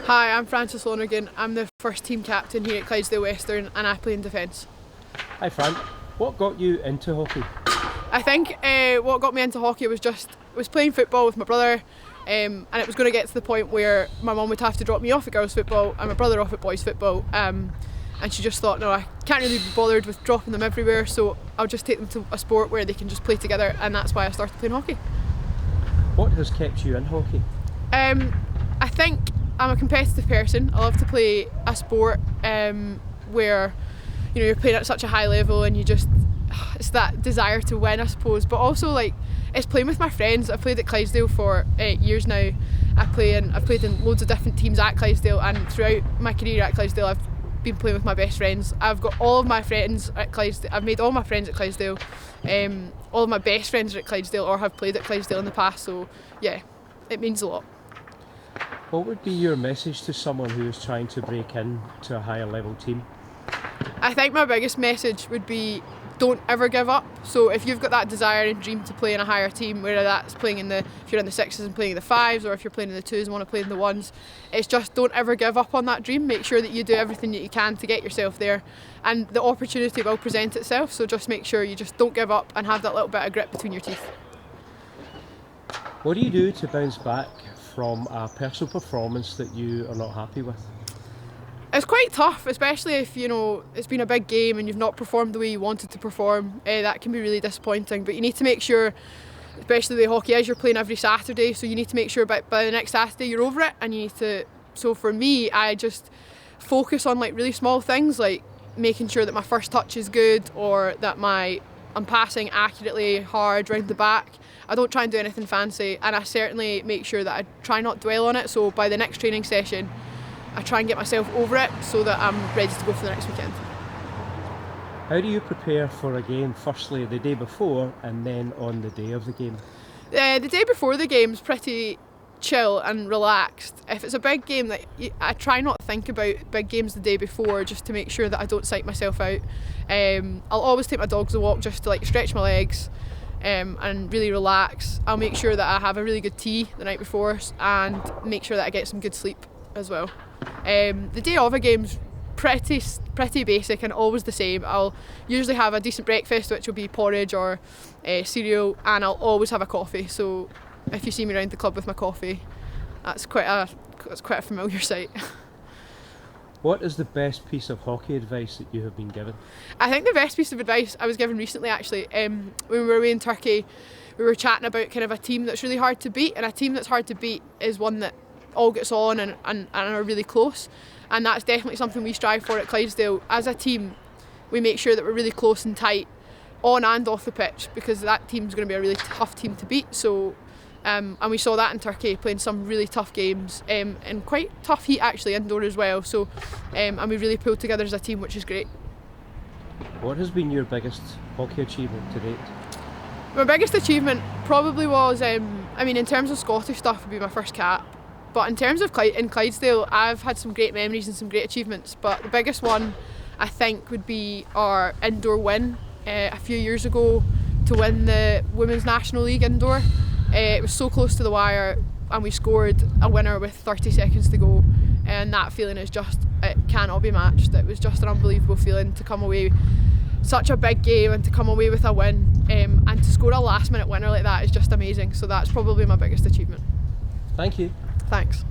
Hi, I'm Fran Lonergan. I'm the first team captain here at Clydesdale Western and I play in defence. Hi Fran, what got you into hockey? I think what got me into hockey was playing football with my brother, and it was going to get to the point where my mum would have to drop me off at girls football and my brother off at boys football, and she just thought, no, I can't really be bothered with dropping them everywhere, so I'll just take them to a sport where they can just play together, and that's why I started playing hockey. What has kept you in hockey? I think I'm a competitive person. I love to play a sport where you're playing at such a high level and it's that desire to win, I suppose, but also it's playing with my friends. I've played at Clydesdale for 8 years now. I've played in loads of different teams at Clydesdale, and throughout my career at Clydesdale I've been playing with my best friends. I've got all of my friends at Clydesdale. I've made all my friends at Clydesdale. All of my best friends are at Clydesdale or have played at Clydesdale in the past, so yeah, it means a lot. What would be your message to someone who is trying to break in to a higher level team? I think my biggest message would be don't ever give up. So if you've got that desire and dream to play in a higher team, whether that's playing if you're in the sixes and playing in the fives, or if you're playing in the twos and want to play in the ones, it's just don't ever give up on that dream. Make sure that you do everything that you can to get yourself there, and the opportunity will present itself, so just make sure you just don't give up and have that little bit of grit between your teeth. What do you do to bounce back from a personal performance that you are not happy with? It's quite tough, especially if it's been a big game and you've not performed the way you wanted to perform. That can be really disappointing, but you need to make sure, especially the way hockey is, you're playing every Saturday, so you need to make sure by the next Saturday you're over it, and you need to. So for me, I just focus on really small things, like making sure that my first touch is good, or that I'm passing accurately hard round the back. I don't try and do anything fancy, and I certainly make sure that I try not dwell on it, so by the next training session I try and get myself over it so that I'm ready to go for the next weekend. How do you prepare for a game, firstly the day before and then on the day of the game? The day before the game's pretty chill and relaxed. If it's a big game, I try not to think about big games the day before, just to make sure that I don't psych myself out. I'll always take my dogs a walk just to stretch my legs and really relax. I'll make sure that I have a really good tea the night before and make sure that I get some good sleep as well. The day of a game's pretty basic and always the same. I'll usually have a decent breakfast, which will be porridge or cereal, and I'll always have a coffee. So if you see me around the club with my coffee, that's quite a familiar sight. What is the best piece of hockey advice that you have been given? I think the best piece of advice I was given recently, actually, when we were away in Turkey, we were chatting about kind of a team that's really hard to beat, and a team that's hard to beat is one that all gets on and are really close, and that's definitely something we strive for at Clydesdale. As a team, we make sure that we're really close and tight on and off the pitch, because that team's going to be a really tough team to beat. So and we saw that in Turkey, playing some really tough games and quite tough heat actually indoor as well, so and we really pulled together as a team, which is great. What has been your biggest hockey achievement to date? My biggest achievement probably was in terms of Scottish stuff, would be my first cap. But in terms of in Clydesdale, I've had some great memories and some great achievements. But the biggest one, I think, would be our indoor win a few years ago to win the Women's National League indoor. It was so close to the wire, and we scored a winner with 30 seconds to go. And that feeling it cannot be matched. It was just an unbelievable feeling to come away such a big game and to come away with a win, and to score a last minute winner like that is just amazing. So that's probably my biggest achievement. Thank you. Thanks.